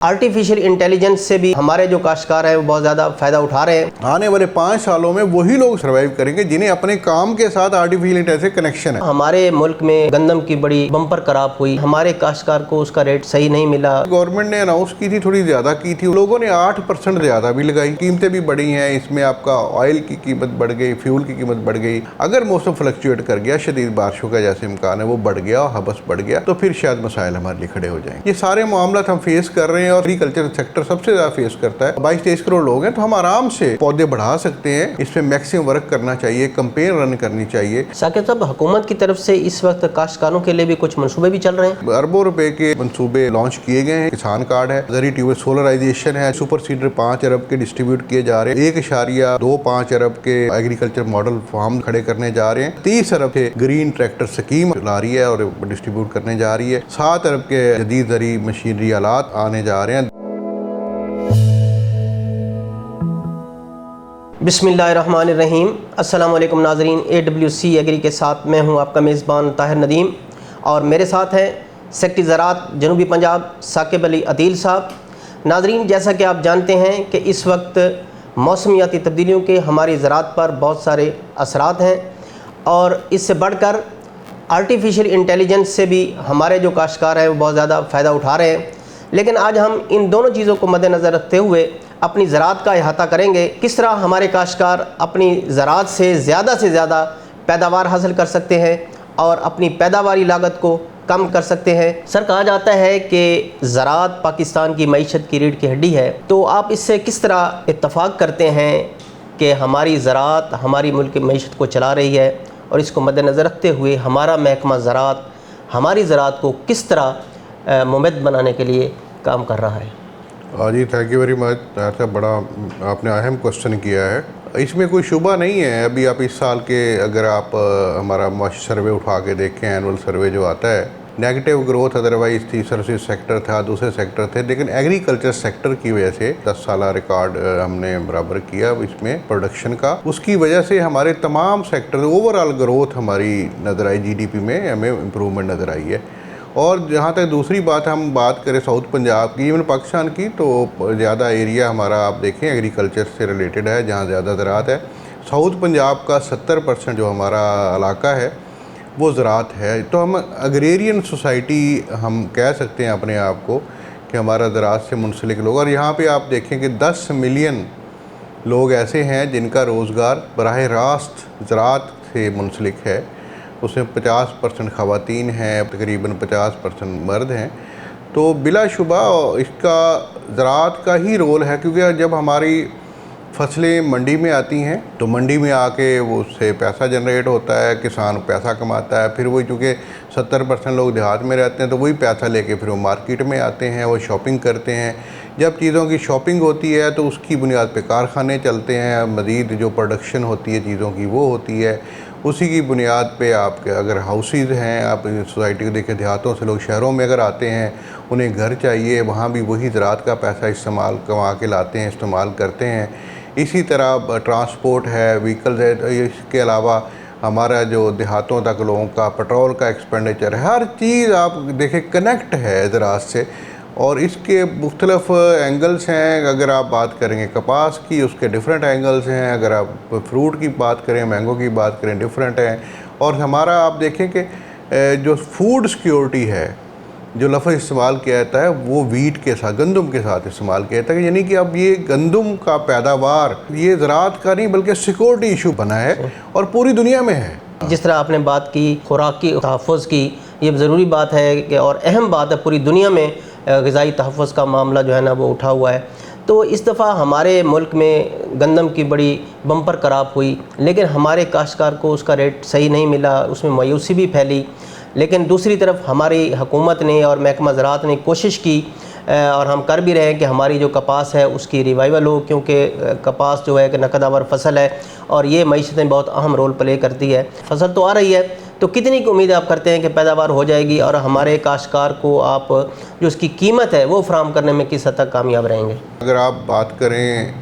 Artificial intelligence से भी हमारे जो काश्तकार हैं वो बहुत ज़्यादा फ़ायदा उठा रहे हैं। आने वाले 5 सालों में वही लोग सर्वाइव करेंगे जिन्हें अपने काम के साथ आर्टिफिशियल इंटेलिजेंस से कनेक्शन है। हमारे मुल्क में गंदम की बड़ी बम्पर क्रॉप हुई, हमारे काश्तकार को उसका रेट सही नहीं मिला। गवर्नमेंट ने अनाउंस की थी, थोड़ी ज़्यादा की थी, लोगों ने 8% ज़्यादा भी लगाई। कीमतें भी बढ़ी हैं, इसमें आपका ऑयल की कीमत बढ़ गई, फ्यूल की कीमत बढ़ गई। अगर मौसम फ्लक्चुएट कर गया, शदीद बारिशों का जैसे इम्कान है वो बढ़ गया और हबस बढ़ गया, तो फिर शायद मसाइल हमारे लिए खड़े हो जाएंगे। ये सारे मामला हम फेस कर रहे हैं और एग्रीकल्चर सेक्टर सबसे ज्यादा फेस करता है। 22-23 करोड़ लोग हैं, तो हम आराम से पौधे बढ़ा सकते हैं। इस पे मैक्सिमम वर्क करना चाहिए, कंपेन रन करनी चाहिए। साकिब साहब, हुकूमत की तरफ से इस वक्त काश्तकारों के लिए भी कुछ मंसूबे भी चल रहे हैं। अरबों रुपए के मंसूबे लॉन्च किए गए हैं। किसान कार्ड है, जरी ट्यूबवेल सोलराइजेशन है, सुपर सीडर 5 अरब के डिस्ट्रीब्यूट किए जा रहे हैं, 1.25 अरब के एग्रीकल्चर मॉडल फार्म खड़े करने जा रहे हैं, 30 अरब के ग्रीन ट्रैक्टर स्कीम ला रही है और डिस्ट्रीब्यूट करने जा रही है, 7 अरब के जदीद जरी मशीनरी आलात आने जा रहे हैं। बिस्मिल्लाहिर्रहमानिर्रहीम। अस्सलाम वालेकुम नाज़रीन, AWC एग्री के साथ मैं हूं आपका मेज़बान ताहिर नदीम और मेरे साथ हैं सेक्रेटरी ज़राअत जनूबी पंजाब साकिब अली अदील साहब। नाज़रीन, जैसा कि आप जानते हैं कि इस वक्त मौसमियाती तब्दीलियों के हमारी ज़राअत पर बहुत सारे असरात हैं और इससे बढ़कर आर्टिफिशियल इंटेलिजेंस से भी हमारे जो काश्तकार हैं वो बहुत ज़्यादा फ़ायदा उठा रहे हैं। लेकिन आज हम इन दोनों चीज़ों को मद्देनज़र रखते हुए अपनी ज़राअत का अहाता करेंगे, किस तरह हमारे काश्तकार अपनी ज़राअत से ज़्यादा पैदावार हासिल कर सकते हैं और अपनी पैदावारी लागत को कम कर सकते हैं। सर, कहा जाता है कि ज़राअत पाकिस्तान की मईशत की रीढ़ की हड्डी है, तो आप इससे किस तरह इत्तफ़ाक़ करते हैं कि हमारी ज़राअत हमारी मुल्क की मईशत को चला रही है और इसको मद्देनज़र रखते हुए हमारा महकमा ज़राअत हमारी ज़राअत को किस तरह मुमद बनाने के लिए काम कर रहा है? जी, थैंक यू वेरी मच। ऐसा बड़ा आपने अहम क्वेश्चन किया है। इसमें कोई शुबा नहीं है। अभी आप इस साल के अगर आप हमारा माशी सर्वे उठा के देखें, एनुअल सर्वे जो आता है, नेगेटिव ग्रोथ अदरवाइज थी, सर्विस सेक्टर था, दूसरे सेक्टर थे, लेकिन एग्रीकल्चर सेक्टर की वजह से 10 साल रिकॉर्ड हमने बराबर किया इसमें प्रोडक्शन का। उसकी वजह से हमारे तमाम सेक्टर ओवरऑल ग्रोथ हमारी नज़र आई, GDP में हमें इम्प्रूवमेंट नज़र आई है। और जहाँ तक दूसरी बात हम बात करें साउथ पंजाब की, इवन पाकिस्तान की, तो ज़्यादा एरिया हमारा आप देखें एग्रीकल्चर से रिलेटेड है, जहाँ ज़्यादा ज़राअत है। साउथ पंजाब का 70% जो हमारा इलाका है वो ज़राअत है। तो हम अग्रेरियन सोसाइटी हम कह सकते हैं अपने आप को कि हमारा ज़राअत से मुंसलिक लोग। और यहाँ पे आप देखें कि 10 मिलियन लोग ऐसे हैं जिनका रोज़गार बराह रास्त ज़राअत से मुंसलिक है। उसमें 50% ख़वातीन हैं, तकरीबन 50% मर्द हैं। तो बिलाशुबा इसका ज़राअत का ही रोल है, क्योंकि जब हमारी फसलें मंडी में आती हैं तो मंडी में आके वो उससे पैसा जनरेट होता है, किसान पैसा कमाता है। फिर वही, चूँकि 70% लोग देहात में रहते हैं, तो वही पैसा लेके फिर वो मार्केट में आते हैं, वो शॉपिंग करते हैं। जब चीज़ों की शॉपिंग होती है तो उसकी बुनियाद पे कारखाने चलते हैं, मज़ीद जो प्रोडक्शन होती है चीज़ों की वो होती है। उसी की बुनियाद पे आपके अगर हाउसेज़ हैं, आप सोसाइटी को देखें, देहातों से लोग शहरों में अगर आते हैं, उन्हें घर चाहिए, वहाँ भी वही ज़राअत का पैसा इस्तेमाल कमा के लाते हैं, इस्तेमाल करते हैं। इसी तरह ट्रांसपोर्ट है, व्हीकल्स है। इसके अलावा हमारा जो देहातों तक लोगों का पेट्रोल का एक्सपेंडिचर है, हर चीज़ आप देखें कनेक्ट है ज़राअत से। और इसके मुख्तलिफ एंगल्स हैं। अगर आप बात करेंगे कपास की, उसके डिफरेंट एंगल्स हैं। अगर आप फ्रूट की बात करें, मैंगो की बात करें, डिफरेंट हैं। और हमारा आप देखें कि जो फूड सिक्योरिटी है, जो लफ्ज़ इस्तेमाल किया जाता है वो वीट के साथ, गंदम के साथ इस्तेमाल किया जाता है। यानी कि अब ये गंदम का पैदावार ये ज़राअत का नहीं बल्कि सिक्योरिटी इशू बना है और पूरी दुनिया में है। जिस तरह आपने बात की खुराक की तहफ़्फ़ुज़ की, ये ज़रूरी बात है कि और अहम बात है, पूरी दुनिया में ग़िज़ाई तहफ़्फ़ुज़ का मामला जो है ना वो उठा हुआ है। तो इस दफ़ा हमारे मुल्क में गंदम की बड़ी बम्पर क्रॉप हुई, लेकिन हमारे काश्तकार को उसका रेट सही नहीं मिला, उसमें मायूसी भी फैली। लेकिन दूसरी तरफ हमारी हुकूमत ने और महकमा ज़राअत ने कोशिश की और हम कर भी रहे हैं कि हमारी जो कपास है उसकी रिवाइवल हो, क्योंकि कपास जो है कि नकदावर फसल है और ये मईशत में बहुत अहम रोल प्ले करती है। फसल तो आ रही है, तो कितनी की उम्मीद आप करते हैं कि पैदावार हो जाएगी और हमारे काश्तकार को आप जो उसकी कीमत है वो फराहम करने में किस हद तक कामयाब रहेंगे? अगर आप बात करें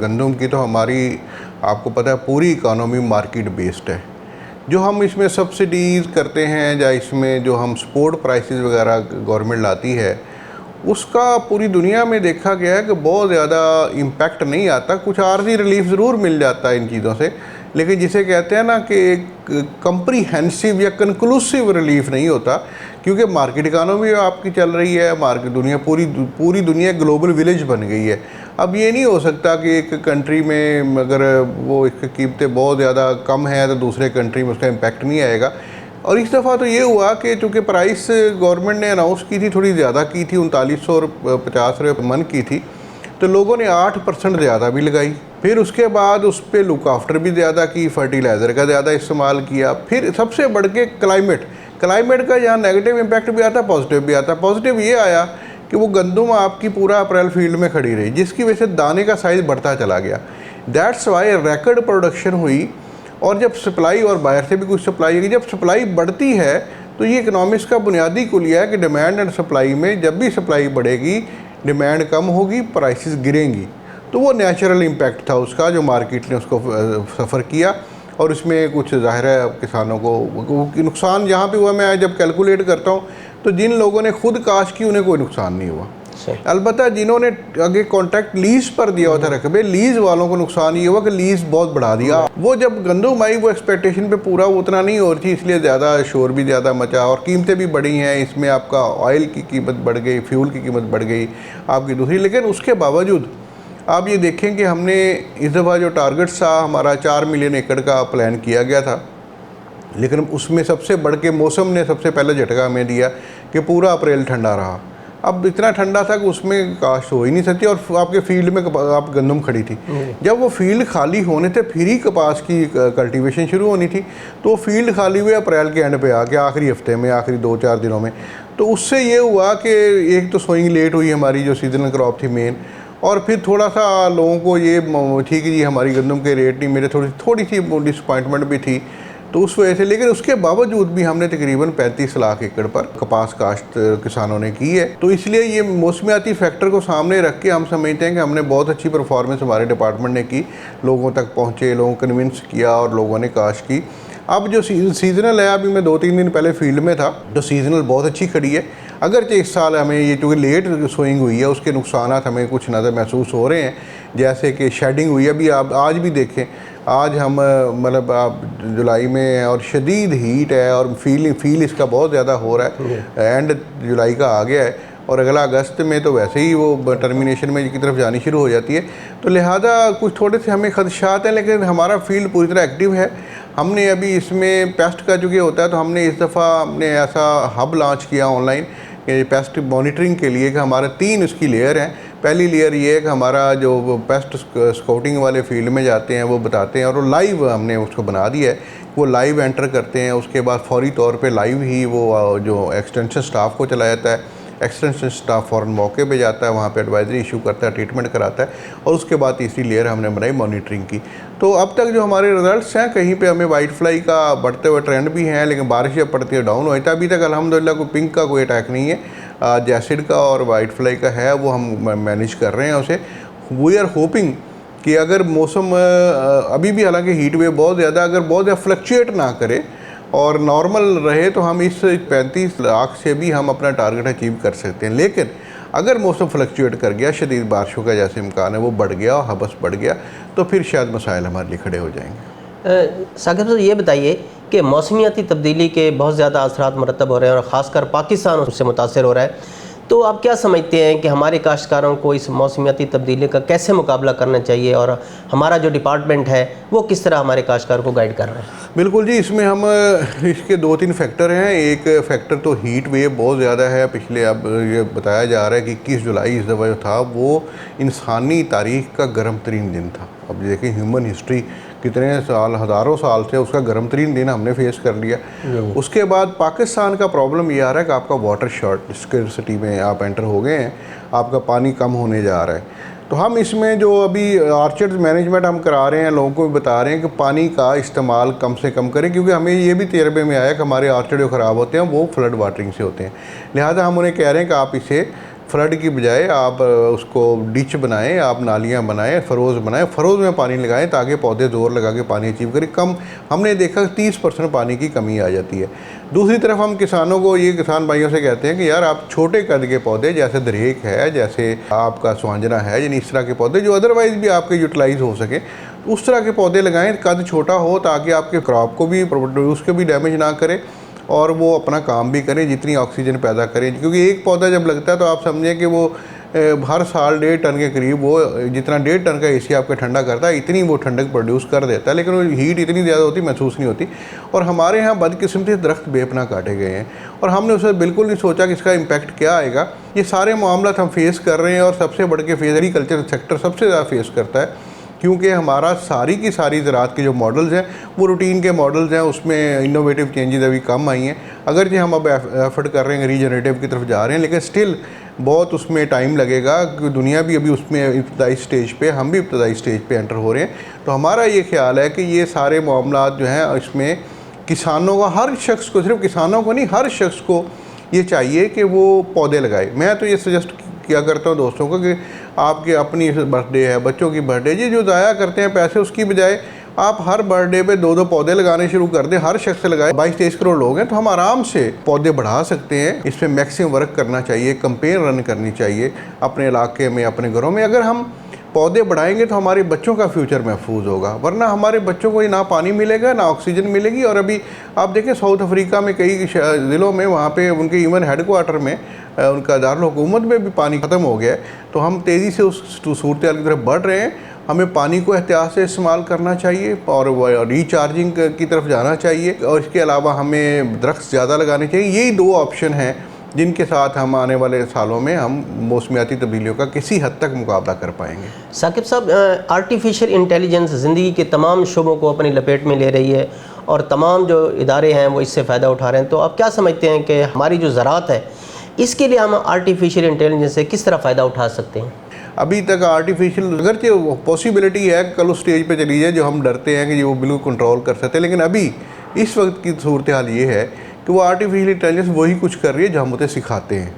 गंदम की, तो हमारी आपको पता है पूरी इकानमी मार्केट बेस्ड है। जो हम इसमें सब्सिडीज़ करते हैं या इसमें जो हम सपोर्ट प्राइसेस वगैरह गवर्नमेंट लाती है, उसका पूरी दुनिया में देखा गया है कि बहुत ज़्यादा इम्पैक्ट नहीं आता। कुछ आर्जी रिलीफ ज़रूर मिल जाता है इन चीज़ों से, लेकिन जिसे कहते हैं ना कि एक कंप्रीहेंसिव या कंक्लूसिव रिलीफ नहीं होता, क्योंकि मार्केट इकानमी आपकी चल रही है, मार्केट दुनिया पूरी दुनिया ग्लोबल विलेज बन गई है। अब ये नहीं हो सकता कि एक कंट्री में अगर वो इसकी कीमतें बहुत ज़्यादा कम है तो दूसरे कंट्री में उसका इम्पैक्ट नहीं आएगा। और इस दफ़ा तो ये हुआ कि चूँकि प्राइस गवर्नमेंट ने अनाउंस की थी, थोड़ी ज़्यादा की थी, 3950 रुपये मन की थी, तो लोगों ने 8% ज़्यादा भी लगाई। फिर उसके बाद उस पर लुक आफ्टर भी ज़्यादा की, फर्टिलाइज़र का ज़्यादा इस्तेमाल किया। फिर सबसे बढ़ के क्लाइमेट का यहाँ नेगेटिव इम्पैक्ट भी आता है, पॉजिटिव भी आता है। पॉजिटिव ये आया कि वो गंदम आपकी पूरा अप्रैल फील्ड में खड़ी रही, जिसकी वजह से दाने का साइज़ बढ़ता चला गया। दैट्स वाई रिकॉर्ड प्रोडक्शन हुई। और जब सप्लाई, और बाहर से भी कुछ सप्लाई होगी, जब सप्लाई बढ़ती है तो ये इकनॉमिक्स का बुनियादी कुलिया है कि डिमांड एंड सप्लाई में जब भी सप्लाई बढ़ेगी डिमांड कम होगी, प्राइसेस गिरेंगी। तो वो नेचुरल इम्पैक्ट था उसका जो मार्केट ने उसको सफ़र किया। और इसमें कुछ ज़ाहिर है किसानों को नुकसान जहाँ पे हुआ, मैं जब कैलकुलेट करता हूँ तो जिन लोगों ने खुद काश की उन्हें कोई नुकसान नहीं हुआ। अलबत्ता जिन्होंने आगे कॉन्ट्रैक्ट लीज पर दिया हुआ था रकबे, लीज वालों को नुकसान ये हुआ कि लीज बहुत बढ़ा दिया। वो जब गंदम आई वो एक्सपेक्टेशन पे पूरा उतना नहीं हो रही थी, इसलिए ज़्यादा शोर भी ज़्यादा मचा और कीमतें भी बढ़ी हैं। इसमें आपका ऑयल की कीमत बढ़ गई, फ्यूल की कीमत बढ़ गई आपकी दूसरी। लेकिन उसके बावजूद आप ये देखें कि हमने इस दफ़ा जो टारगेट था हमारा 4 मिलियन एकड़ का प्लान किया गया था, लेकिन उसमें सबसे बढ़ के मौसम ने सबसे पहले झटका हमें दिया कि पूरा अप्रैल ठंडा रहा। अब इतना ठंडा था कि उसमें काश्त हो ही नहीं सकती और आपके फील्ड में आप गंदम खड़ी थी। जब वो फील्ड खाली होने थे फिर ही कपास की कल्टीवेशन शुरू होनी थी, तो वो फील्ड खाली हुए अप्रैल के एंड पे आके आखिरी हफ्ते में, आखिरी 2-4 दिनों में। तो उससे ये हुआ कि एक तो सोइंग लेट हुई हमारी जो सीजनल क्रॉप थी मेन, और फिर थोड़ा सा लोगों को ये ठीक है जी हमारी गंदम के रेट नहीं मिले, थोड़ी सी डिसअपॉइंटमेंट भी थी तो उस वजह से। लेकिन उसके बावजूद भी हमने तकरीबन 35 लाख एकड़ पर कपास काश्त किसानों ने की है। तो इसलिए ये मौसमियाती फैक्टर को सामने रख के हम समझते हैं कि हमने बहुत अच्छी परफॉर्मेंस हमारे डिपार्टमेंट ने की, लोगों तक पहुँचे, लोगों को कन्विंस किया और लोगों ने काश्त की। अब जो सीजनल है, अभी मैं 2-3 दिन पहले फील्ड में था, जो सीजनल बहुत अच्छी खड़ी है। अगरचे इस साल हमें ये चूँकि लेट सोइंग हुई है उसके नुकसान हमें कुछ नज़र महसूस हो रहे हैं, जैसे कि शेडिंग हुई है। अभी आप आज भी देखें, आज हम मतलब आप जुलाई में हैं और शदीद हीट है और फील इसका बहुत ज़्यादा हो रहा है। एंड जुलाई का आ गया है और अगला अगस्त में तो वैसे ही वो टर्मिनेशन में की तरफ जानी शुरू हो जाती है। तो लिहाजा कुछ थोड़े से हमें खदशात हैं, लेकिन हमारा फील्ड पूरी तरह एक्टिव है। हमने अभी इसमें पेस्ट का चूँकि होता है तो हमने इस दफ़ा हमने ऐसा हब लॉन्च किया ऑनलाइन पेस्ट मॉनिटरिंग के लिए कि हमारे 3 उसकी लेयर हैं। पहली लेयर ये है कि हमारा जो पेस्ट स्काउटिंग वाले फील्ड में जाते हैं वो बताते हैं और वो लाइव हमने उसको बना दिया है, वो लाइव एंटर करते हैं। उसके बाद फौरी तौर पे लाइव ही वो जो एक्सटेंशन स्टाफ को चला जाता है, एक्सटेंशन स्टाफ फ़ौरन मौके पे जाता है, वहाँ पे एडवाइजरी इशू करता है, ट्रीटमेंट कराता है और उसके बाद तीसरी लेयर हमने बनाई मॉनिटरिंग की। तो अब तक जो हमारे रिजल्ट्स हैं, कहीं पे हमें वाइट फ्लाई का बढ़ते हुए ट्रेंड भी हैं, लेकिन बारिश जब पड़ती है डाउन होता है। अभी तक अल्हम्दुलिल्लाह कोई पिंक का कोई अटैक नहीं है, जैसिड का और वाइट फ्लाई का है, वो हम मैनेज कर रहे हैं उसे। वी आर होपिंग कि अगर मौसम अभी भी हालांकि हीट वेव बहुत ज़्यादा, अगर बहुत ज़्यादा फ्लक्चुएट ना करे और नॉर्मल रहे तो हम इस 35 लाख से भी हम अपना टारगेट अचीव कर सकते हैं। लेकिन अगर मौसम फ्लक्चुएट कर गया, शदीद बारिशों का जैसे इम्कान है वो बढ़ गया और हबस बढ़ गया, तो फिर शायद मसाइल हमारे लिए खड़े हो जाएंगे। साकिब साहब ये बताइए कि मौसमियाती तब्दीली के बहुत ज़्यादा असरात मरतब हो रहे हैं और ख़ासकर पाकिस्तान उससे मुतासर हो रहा है, तो आप क्या समझते हैं कि हमारे काश्तकारों को इस मौसमियाती तब्दीली का कैसे मुकाबला करना चाहिए और हमारा जो डिपार्टमेंट है वो किस तरह हमारे काश्तकार को गाइड कर रहा है? बिल्कुल जी, इसमें हम इसके 2-3 फैक्टर हैं। एक फैक्टर तो हीट वेव बहुत ज़्यादा है। पिछले अब ये बताया जा रहा है कि 21 जुलाई इस दफ़ा जो था वो इंसानी तारीख़ का गर्म तरीन दिन था। अब देखिए ह्यूमन हिस्ट्री कितने साल, हज़ारों साल से उसका गर्म तरीन दिन हमने फेस कर लिया। उसके बाद पाकिस्तान का प्रॉब्लम ये आ रहा है कि आपका वाटर शॉर्ट स्कैर्सिटी में आप एंटर हो गए हैं, आपका पानी कम होने जा रहा है। तो हम इसमें जो अभी ऑर्चर्ड मैनेजमेंट हम करा रहे हैं, लोगों को भी बता रहे हैं कि पानी का इस्तेमाल कम से कम करें, क्योंकि हमें ये भी तजर्बे में आया कि हमारे ऑर्चर्ड जो ख़राब होते हैं वो फ्लड वाटरिंग से होते हैं। लिहाजा हम उन्हें कह रहे हैं कि आप इसे फ्लड की बजाय आप उसको डिच बनाएं, आप नालियाँ बनाएं, फरोज़ बनाएं, फरोज़ में पानी लगाएं ताकि पौधे ज़ोर लगा के पानी अचीव करें। कम हमने देखा 30% पानी की कमी आ जाती है। दूसरी तरफ हम किसानों को, ये किसान भाइयों से कहते हैं कि यार आप छोटे कद के पौधे जैसे दरेक है, जैसे आपका सुहांजना है, यानी इस तरह के पौधे जो अदरवाइज़ भी आपके यूटिलाइज़ हो सकें, उस तरह के पौधे लगाएं, कद छोटा हो ताकि आपके क्रॉप को भी, प्रोड्यूस को भी डैमेज ना करे और वो अपना काम भी करें, जितनी ऑक्सीजन पैदा करें। क्योंकि एक पौधा जब लगता है तो आप समझें कि वो हर साल 1.5 टन के करीब, वो जितना 1.5 टन का एसी आपका ठंडा करता है, इतनी वो ठंडक प्रोड्यूस कर देता है, लेकिन वो हीट इतनी ज़्यादा होती, महसूस नहीं होती। और हमारे यहाँ बदकिस्मती से दरख्त बेपना काटे गए हैं और हमने उसे बिल्कुल नहीं सोचा कि इसका इम्पैक्ट क्या आएगा। ये सारे मामला हम फेस कर रहे हैं और सबसे बढ़ के फेस एग्रीकल्चर सेक्टर सबसे ज़्यादा फेस करता है, क्योंकि हमारा सारी की सारी ज़राअत के जो मॉडल्स हैं वो रूटीन के मॉडल्स हैं, उसमें इनोवेटिव चेंजेस अभी कम आई हैं। अगरचे हम अब एफर्ट कर रहे हैं, रीजनरेटिव की तरफ जा रहे हैं, लेकिन स्टिल बहुत उसमें टाइम लगेगा क्योंकि दुनिया भी अभी उसमें इब्तदाई स्टेज पे, हम भी इब्तदाई स्टेज पे एंटर हो रहे हैं। तो हमारा ये ख्याल है कि ये सारे मामला जो हैं इसमें किसानों का, हर शख्स को, सिर्फ किसानों को नहीं, हर शख्स को ये चाहिए कि वो पौधे लगाए। मैं तो ये सजेस्ट किया करता हूँ दोस्तों को कि आपके अपनी बर्थडे है, बच्चों की बर्थडे, ये जो ज़ाया करते हैं पैसे, उसकी बजाय आप हर बर्थडे पे 2-2 पौधे लगाने शुरू कर दें, हर शख्स लगाए। 22-23 करोड़ लोग हैं तो हम आराम से पौधे बढ़ा सकते हैं। इस पर मैक्सिमम वर्क करना चाहिए, कंपेन रन करनी चाहिए अपने इलाके में, अपने घरों में। अगर हम पौधे बढ़ाएंगे तो हमारे बच्चों का फ्यूचर महफूज होगा, वरना हमारे बच्चों को ना पानी मिलेगा, ना ऑक्सीजन मिलेगी। और अभी आप देखें साउथ अफ्रीका में कई ज़िलों में, वहाँ पे उनके इवन हेडक्वार्टर में, उनका दारुल हुकूमत में भी पानी ख़त्म हो गया है। तो हम तेज़ी से उस सूरत हाल की तरफ बढ़ रहे हैं। हमें पानी को एहतियात से इस्तेमाल करना चाहिए और रिचार्जिंग की तरफ जाना चाहिए, और इसके अलावा हमें दरख्त ज़्यादा लगाने चाहिए। यही 2 ऑप्शन हैं जिनके साथ हम आने वाले सालों में हम मौसमियाती तब्दीलियों का किसी हद तक मुकाबला कर पाएंगे। साकिब साहब, आर्टिफिशियल इंटेलिजेंस ज़िंदगी के तमाम शोबों को अपनी लपेट में ले रही है और तमाम जो इदारे हैं वो इससे फ़ायदा उठा रहे हैं, तो आप क्या समझते हैं कि हमारी जो ज़राअत है इसके लिए हम आर्टिफिशियल इंटेलिजेंस से किस तरह फ़ायदा उठा सकते हैं? अभी तक आर्टिफिशियल, अगरचे पॉसिबिलिटी है कल उस स्टेज पे चली जाए जो हम डरते हैं कि वो बिल्कुल कंट्रोल कर सकते हैं, लेकिन अभी इस वक्त की सूरत हाल ये है कि वो आर्टिफिशियल इंटेलिजेंस वही कुछ कर रही है जो हम उसे सिखाते हैं।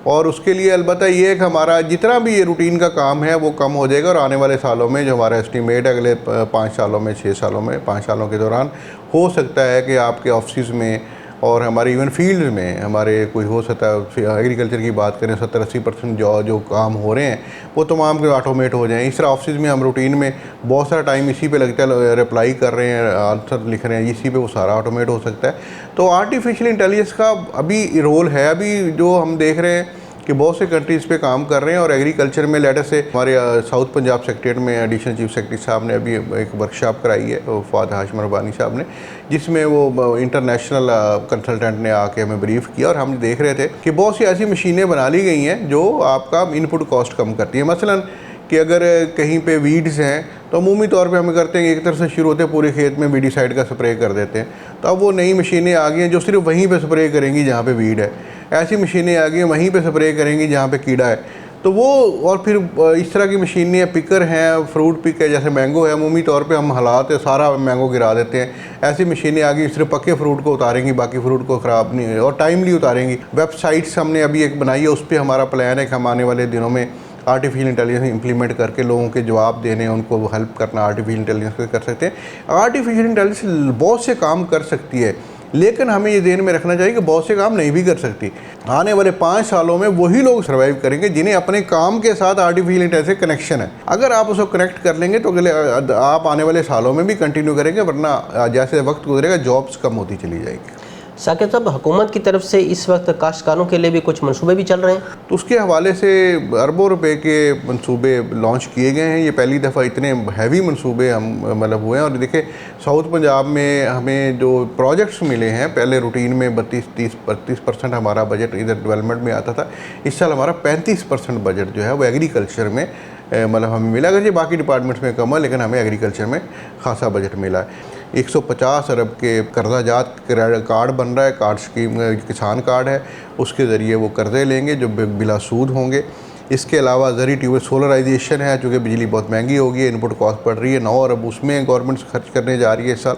और उसके लिए अलबत्ता ये है कि हमारा जितना भी ये रूटीन का काम है वो कम हो जाएगा, और आने वाले सालों में जो हमारा एस्टीमेट है अगले 5 सालों में, 6 सालों में, 5 सालों के दौरान हो सकता है कि आपके ऑफिस में और हमारे इवन फील्ड में हमारे कोई हो सकता है, एग्रीकल्चर की बात करें 70-80% जो काम हो रहे हैं वो तमाम के ऑटोमेट हो जाएं। इस तरह ऑफिस में हम रूटीन में बहुत सारा टाइम इसी पे लगता है, रिप्लाई कर रहे हैं, आंसर लिख रहे हैं, इसी पे वो सारा ऑटोमेट हो सकता है। तो आर्टिफिशियल इंटेलिजेंस का अभी रोल है, अभी जो हम देख रहे हैं कि बहुत से कंट्रीज़ पे काम कर रहे हैं। और एग्रीकल्चर में लेटर से हमारे साउथ पंजाब सेक्रेटरीट में एडिशनल चीफ सेक्रेटरी साहब ने अभी एक वर्कशॉप कराई है, फवाद हाशिम रब्बानी साहब ने, जिसमें वो इंटरनेशनल कंसल्टेंट ने आके हमें ब्रीफ किया। और हम देख रहे थे कि बहुत सी ऐसी मशीनें बना ली गई हैं जो आपका इनपुट कॉस्ट कम करती हैं। मसलन कि अगर कहीं पे वीड्स हैं तो अमूमी तौर पे हमें करते हैं, एक तरफ से शुरू होते हैं, पूरे खेत में वीडिसाइड का स्प्रे कर देते हैं। तो अब वो नई मशीनें आ गई हैं जो सिर्फ वहीं पे स्प्रे करेंगी जहाँ पे वीड है, ऐसी मशीनें आ गई हैं वहीं पे स्प्रे करेंगी जहाँ पे कीड़ा है। तो वो, और फिर इस तरह की मशीनें, पिकर हैं, फ्रूट पिक है, जैसे मैंगो है, अमूमी तौर पे हम हालात है सारा मैंगो गिरा देते हैं, ऐसी मशीनें आ गई सिर्फ पक्के फ्रूट को उतारेंगी, बाकी फ्रूट को ख़राब नहीं, और टाइमली उतारेंगी। वेबसाइट्स हमने अभी एक बनाई है, उस पर हमारा प्लान है कि हम आने वाले दिनों में आर्टिफिशियल इंटेलिजेंस इंप्लीमेंट करके लोगों के जवाब देने, उनको हेल्प करना आर्टिफिशियल इंटेलिजेंस कर सकते हैं। आर्टिफिशियल इंटेलिजेंस बहुत से काम कर सकती है, लेकिन हमें ये ध्यान में रखना चाहिए कि बहुत से काम नहीं भी कर सकती। आने वाले 5 सालों में वही लोग सर्वाइव करेंगे जिन्हें अपने काम के साथ आर्टिफिशियल इंटेलिजेंस से कनेक्शन है। अगर आप उसको कनेक्ट कर लेंगे तो अगले आप आने वाले सालों में भी कंटिन्यू करेंगे, वरना जैसे वक्त गुजरेगा जॉब्स कम होती चली जाएगी। साकिब साहब, हुकूमत की तरफ से इस वक्त काश्तकारों के लिए भी कुछ मंसूबे भी चल रहे हैं? तो उसके हवाले से अरबों रुपए के मंसूबे लॉन्च किए गए हैं। ये पहली दफ़ा इतने हैवी मंसूबे हम मतलब हुए हैं। और देखिए साउथ पंजाब में हमें जो प्रोजेक्ट्स मिले हैं, पहले रूटीन में 32-33% हमारा बजट इधर डेवलपमेंट में आता था। इस साल हमारा 35% बजट जो है वो एग्रीकल्चर में मतलब हमें मिला। अगर ये बाकी डिपार्टमेंट्स में कम है, लेकिन हमें एग्रीकल्चर में खासा बजट मिला है। 150 अरब के कर्जाजात कार्ड बन रहा है, कार्ड स्कीम किसान कार्ड है, उसके ज़रिए वो कर्ज़े लेंगे जो बिला सूद होंगे। इसके अलावा ज़री ट्यूबवेल सोलराइजेशन है, चूँकि बिजली बहुत महंगी होगी, इनपुट कॉस्ट बढ़ रही है, 9 अरब उसमें गवर्नमेंट खर्च करने जा रही है इस साल।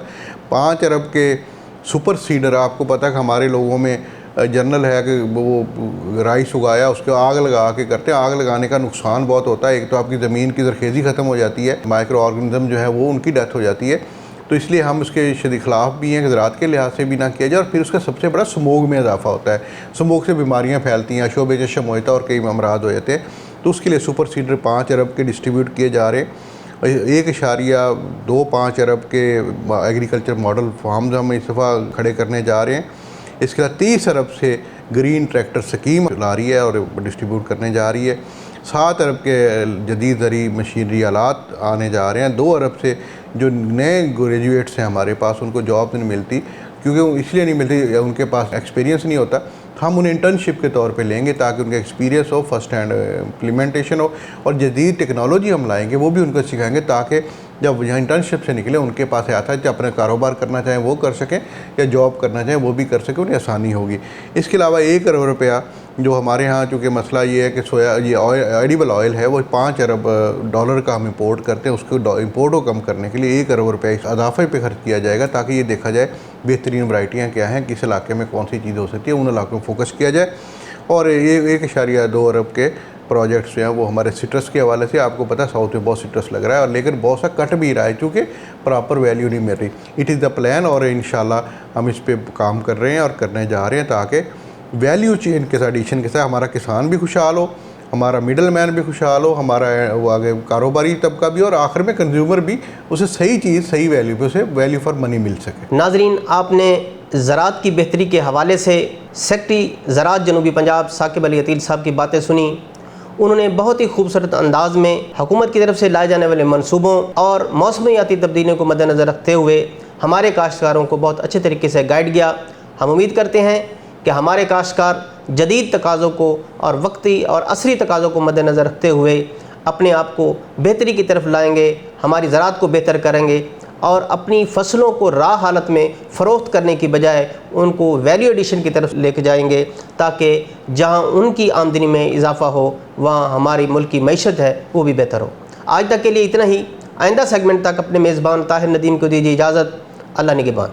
5 अरब के सुपर सीडर, आपको पता है कि हमारे लोगों में जनरल है कि वो राइस उगाया उसको आग लगा के करते हैं। आग लगाने का नुकसान बहुत होता है। एक तो आपकी ज़मीन की ज़रखेज़ी ख़त्म हो जाती है, माइक्रो ऑर्गेनिज़म जो है वो उनकी डेथ हो जाती है। तो इसलिए हम उसके शदीद ख़िलाफ़ भी हैं कि ज़राअत के लिहाज से भी ना किया जाए। और फिर उसका सबसे बड़ा स्मोक में इजाफा होता है। स्मोक से बीमारियाँ फैलती हैं, शोबे चशम होता है और कई अमराज हो जाते हैं। तो उसके लिए सुपर सीडर 5 अरब के डिस्ट्रीब्यूट किए जा रहे हैं। 1.25 अरब के एग्रीकल्चर मॉडल फार्म्स हम इस दफ़ा खड़े करने जा रहे हैं। इसके बाद 30 अरब से ग्रीन ट्रैक्टर स्कीम ला रही है और डिस्ट्रीब्यूट करने जा रही है। 7 अरब के जदीद ज़री मशीनरी आलात आने जा रहे हैं। 2 अरब से जो नए ग्रेजुएट्स हैं हमारे पास उनको जॉब नहीं मिलती, क्योंकि इसलिए नहीं मिलती उनके पास एक्सपीरियंस नहीं होता। हम उन्हें इंटर्नशिप के तौर पे लेंगे ताकि उनका एक्सपीरियंस हो, फर्स्ट हैंड इम्प्लीमेंटेशन हो, और जदीद टेक्नोलॉजी हम लाएंगे वो भी उनको सिखाएंगे ताकि जब यहाँ इंटर्नशिप से निकले उनके पास आता है, जब अपना कारोबार करना चाहें वो कर सकें या जॉब करना चाहें वो भी कर सकें, उन्हें आसानी होगी। इसके अलावा 1 अरब रुपया जो हमारे यहाँ, चूँकि मसला ये है कि सोया ये एडिबल ऑयल है वो 5 अरब डॉलर का हम इंपोर्ट करते हैं, उसको इंपोर्ट को कम करने के लिए 1 अरब रुपया इस अदाफे पे खर्च किया जाएगा ताकि ये देखा जाए बेहतरीन वैरायटियाँ क्या हैं, किस इलाके में कौन सी चीज़ हो सकती है, उन इलाकों में फोकस किया जाए। और ये 1.2 अरब के प्रोजेक्ट्स जो हैं वो हमारे सिट्रस के हवाले से, आपको पता है साउथ में बहुत सिट्रस लग रहा है और लेकिन बहुत सा कट भी रहा है क्योंकि प्रॉपर वैल्यू नहीं मिल रही। इट इज़ द प्लान और इंशाल्लाह हम इस पे काम कर रहे हैं और करने जा रहे हैं ताकि वैल्यू चेन के साथ, एडिशन के साथ हमारा किसान भी खुशहाल हो, हमारा मिडल मैन भी खुशहाल हो, हमारा वो आगे कारोबारी तबका भी, और आखिर में कंज्यूमर भी उसे सही चीज़ सही वैल्यू पे उसे वैल्यू फॉर मनी मिल सके। नाजरीन, आपने ज़राअत की बेहतरी के हवाले से सेक्रेटरी ज़राअत जनूबी पंजाब साकिब अली अतील साहब की बातें सुनी। उन्होंने बहुत ही खूबसूरत अंदाज में हुकूमत की तरफ से लाए जाने वाले मनसूबों और मौसमियाती तब्दीलियों को मद्देनज़र रखते हुए हमारे काश्तकारों को बहुत अच्छे तरीके से गाइड किया। हम उम्मीद करते हैं कि हमारे काश्तकार जदीद तकाज़ों को और वक्ती और असरी तकाज़ों को मद्देनज़र रखते हुए अपने आप को बेहतरी की तरफ लाएंगे, हमारी ज़राअत को बेहतर करेंगे और अपनी फसलों को राह हालत में फ़रोख्त करने की बजाय उनको वैल्यू एडिशन की तरफ लेके जाएंगे ताकि जहां उनकी आमदनी में इजाफ़ा हो वहां हमारी मुल्क की मईशत है वो भी बेहतर हो। आज तक के लिए इतना ही। आइंदा सेगमेंट तक अपने मेज़बान ताहिर नदीम को दीजिए इजाज़त। अल्लाह निगहबान।